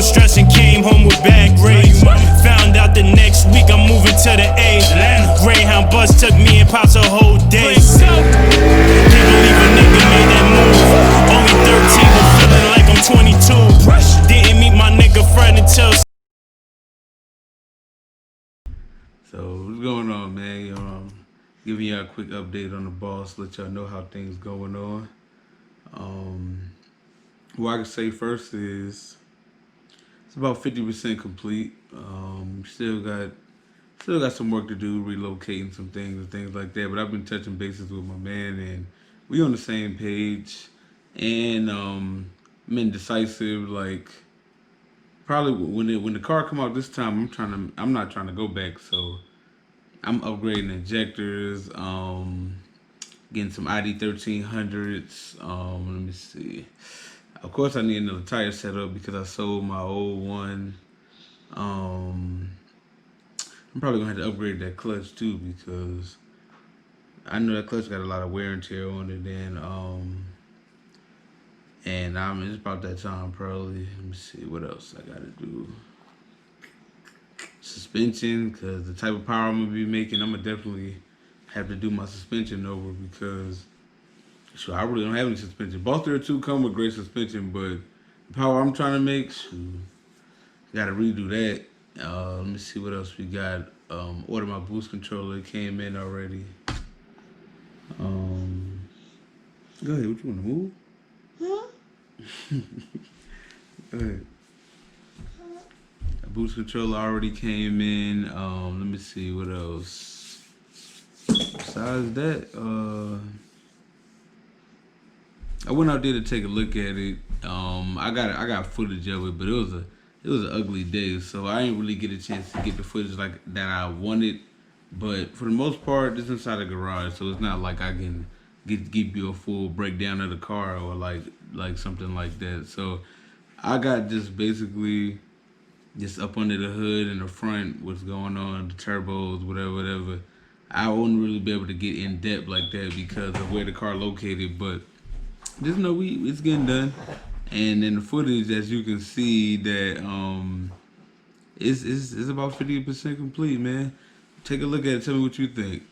was stressing, came home with bad grades. Found out the next week I'm moving to the A. Greyhound bus took me and Pops a whole day. Can't believe a nigga made that move. Only 13 but feeling like I'm 22. Didn't meet my nigga Fred until. So what's going on, man? Giving y'all a quick update on the boss, let y'all know how things going on. What I can say first is it's about 50% complete. Still got some work to do, relocating some things and things like that. But I've been touching bases with my man, and we on the same page. And I'm indecisive. Like probably when the car come out this time, I'm not trying to go back. So I'm upgrading injectors. Getting some ID 1300s. Let me see. Of course, I need another tire setup because I sold my old one. I'm probably gonna have to upgrade that clutch too because I know that clutch got a lot of wear and tear on it. And it's about that time probably. Let me see what else I gotta do. Suspension, because the type of power I'm gonna be making, I'm gonna definitely have to do my suspension over because I really don't have any suspension. Both there two come with great suspension, but the power I'm trying to make, gotta redo that. Let me see what else we got. Ordered my boost controller, it came in already. Go ahead, what you wanna move? Huh? Go ahead. The boost controller already came in. Let me see what else. Besides that, I went out there to take a look at it. I got footage of it, but it was an ugly day, so I didn't really get a chance to get the footage like that I wanted. But for the most part, it's inside the garage, so it's not like I can give you a full breakdown of the car or like something like that. So I got just basically just up under the hood and the front, what's going on, the turbos, whatever. I wouldn't really be able to get in depth like that because of where the car located, but just know it's getting done. And in the footage, as you can see, that it's about 50% complete, man. Take a look at it. Tell me what you think.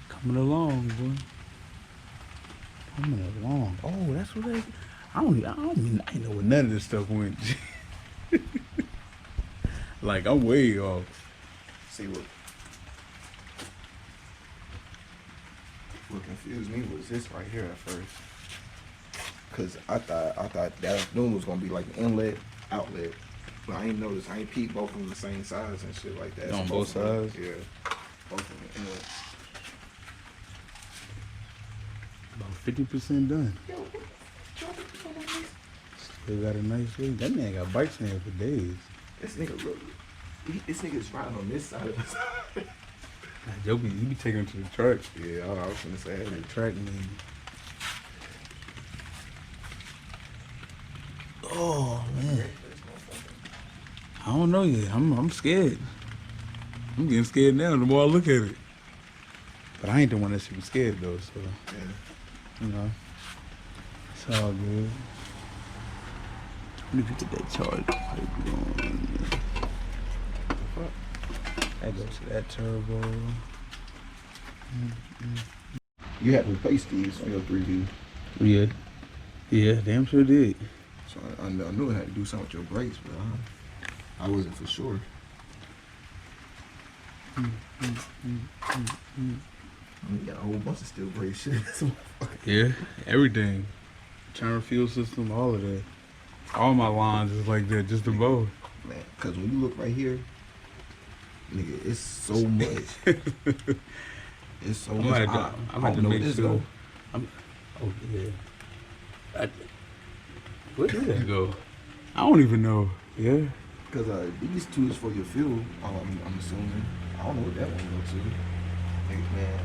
Coming along, boy. Coming along. Oh, that's what they. I know where none of this stuff went. Like I'm way off. See what confused me was this right here at first, cause I thought that noon was gonna be like an inlet, outlet, but I ain't noticed. I ain't peeped both of them the same size and shit like that. On both sides? Yeah, both of them inlet. About 50% done. Still got a nice week. That man got bikes in here for days. This nigga's riding on this side of the side. You be taking him to the track. Yeah, I was gonna say the track man. Oh man, I don't know yet. I'm scared. I'm getting scared now. The more I look at it, but I ain't the one that should be scared though. So yeah. You know, it's all good. Let me get that charge pipe going. That goes to that turbo. You had to replace these on your 3D. Yeah, damn sure did. So I knew I had to do something with your brakes, but I wasn't for sure. You got a whole bunch of steel brake shit. Yeah, everything. Turn fuel system, all of that. All my lines is like that, just above. Man, because when you look right here, nigga, it's so much. It's so much. I'm about to make sure. Oh, yeah. Where did that go? I don't even know. Yeah. Because these two is for your fuel, I'm assuming. I don't know what that one goes to. Man.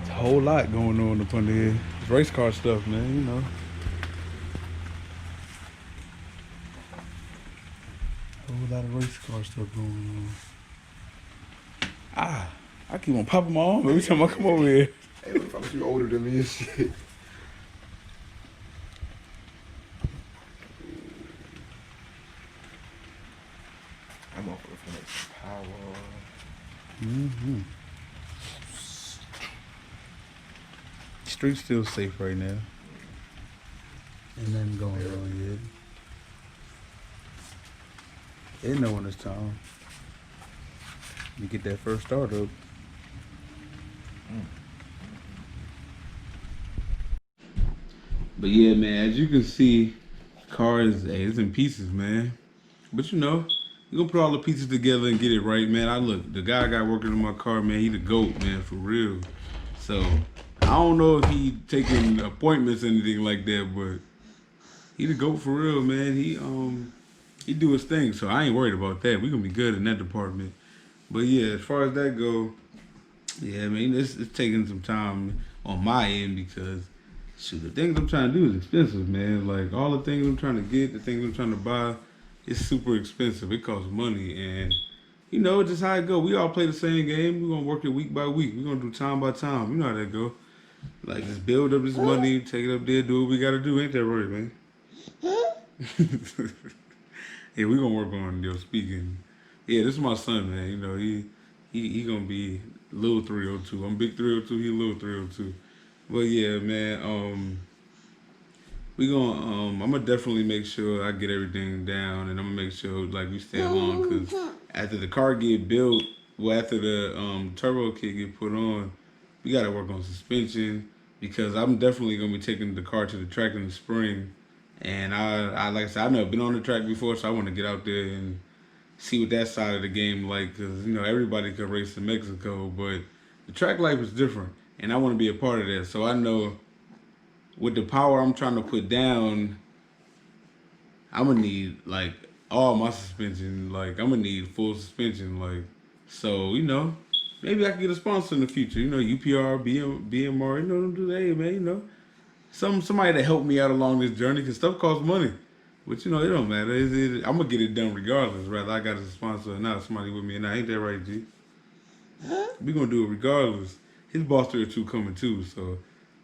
It's a whole lot going on up under here. It's race car stuff, man, you know. A whole lot of race car stuff going on. I keep on popping my arm every time I come over here. Hey, look, fellas, you older than me and shit. I'm off of the next power. Mm-hmm. Street's still safe right now. Ain't nothing going on yet. They know when it's time. You get that first start up. But yeah, man, as you can see, car is it's in pieces, man. But you know, you gonna put all the pieces together and get it right, man. I look, the guy I got working on my car, man, he the GOAT, man, for real. So I don't know if he taking appointments or anything like that, but he the GOAT for real, man. He do his thing, so I ain't worried about that. We gonna be good in that department. But yeah, as far as that go, yeah, I mean, it's taking some time on my end because shoot, the things I'm trying to do is expensive, man. Like all the things I'm trying to get, the things I'm trying to buy, it's super expensive. It costs money, and you know, it's just how it go. We all play the same game. We're gonna work it week by week. We're gonna do time by time. You know how that go. Like just build up this money, take it up there, do what we gotta do. Ain't that right, man? Yeah, we gonna work on your speaking. Yeah, this is my son, man. You know, he gonna be little 302. I'm big 302. He little 302. But yeah, man. We gonna I'm gonna definitely make sure I get everything down, and I'm gonna make sure like we stay along because after the car get built, well after the turbo kit get put on, we gotta work on suspension because I'm definitely gonna be taking the car to the track in the spring, and I like I said I've never been on the track before, so I want to get out there and see what that side of the game like because you know everybody can race in Mexico, but the track life is different, and I want to be a part of that, so I know. With the power I'm trying to put down, I'm gonna need like all my suspension. Like I'm gonna need full suspension. Like so, you know, maybe I can get a sponsor in the future. You know, UPR, BMR. You know, them do that, hey, man. You know, somebody to help me out along this journey because stuff costs money. But you know, it don't matter. I'm gonna get it done regardless. Rather, I got a sponsor or not, somebody with me, and ain't that right, G? We gonna do it regardless. His boss 302 coming too, so.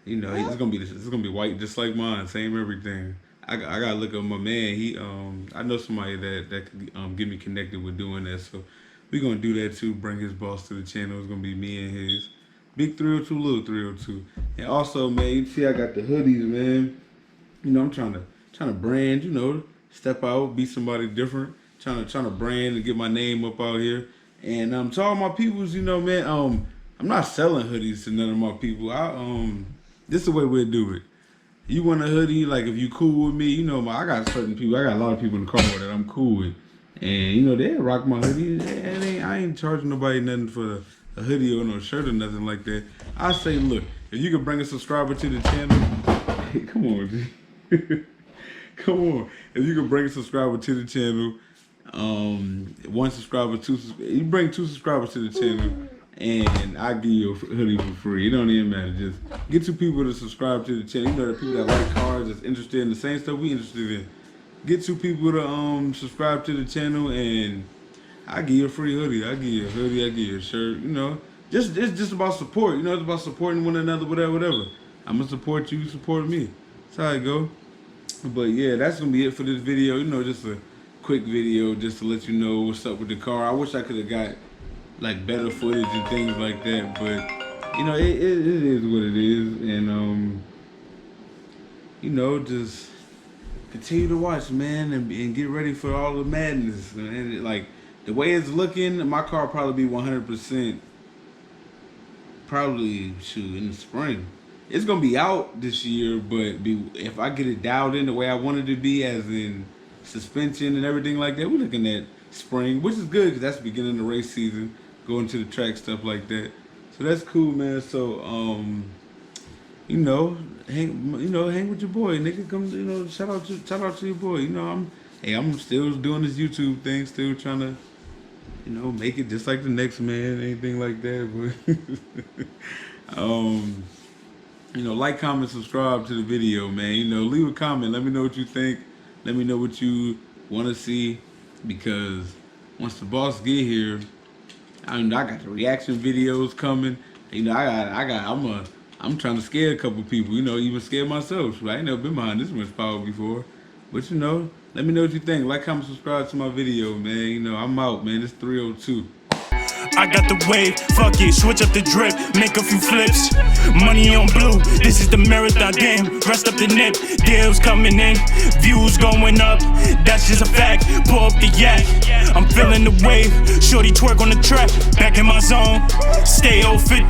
You know, it's gonna be white just like mine, same everything. I gotta look up my man. I know somebody that could get me connected with doing that. So we gonna do that too. Bring his boss to the channel. It's gonna be me and his big 302, little 302. And also, man, you see I got the hoodies, man. You know, I'm trying to brand. You know, step out, be somebody different. Trying to brand and get my name up out here. And to all my peoples, you know, man. I'm not selling hoodies to none of my people. This is the way we'll do it. You want a hoodie, like if you cool with me, you know, I got certain people, I got a lot of people in the car that I'm cool with. And, you know, they rock my hoodie. I ain't charging nobody nothing for a hoodie or no shirt or nothing like that. I say, look, if you can bring a subscriber to the channel, hey, come on, G. Come on. If you can bring a subscriber to the channel, one subscriber, you bring 2 subscribers to the channel, and I give you a hoodie for free. It don't even matter. Just get 2 people to subscribe to the channel. You know, the people that like cars, that's interested in the same stuff we interested in. Get 2 people to subscribe to the channel, and I give you a free hoodie. I give you a hoodie. I give you a shirt. You know, it's just about support. You know, it's about supporting one another. Whatever. I'm gonna support you. You support me. That's how it go. But yeah, that's gonna be it for this video. You know, just a quick video just to let you know what's up with the car. I wish I could have got like better footage and things like that, but you know, it is what it is, and you know, just continue to watch, man, and get ready for all the madness. And like the way it's looking, my car will probably be 100%. Probably shoot in the spring. It's gonna be out this year, but if I get it dialed in the way I want it to be, as in suspension and everything like that, we're looking at spring, which is good because that's the beginning of the race season, going to the track, stuff like that. So that's cool, man. So you know, hang with your boy, nigga. Come, you know, shout out to your boy. You know, I'm still doing this YouTube thing, still trying to, you know, make it just like the next man, anything like that. But you know, like, comment, subscribe to the video, man. You know, leave a comment. Let me know what you think. Let me know what you want to see, because once the boss get here, I got the reaction videos coming. You know, I'm gonna I'm trying to scare a couple people, you know, even scare myself. I ain't never been behind this much power before. But you know, let me know what you think. Like, comment, subscribe to my video, man. You know, I'm out, man. It's 302. I got the wave, fuck it, switch up the drip, make a few flips. Money on blue, this is the marathon game. Rest up the nip, deals coming in, views going up, that's just a fact. Pull up the yak, I'm feeling the wave. Shorty twerk on the track, back in my zone, stay 050.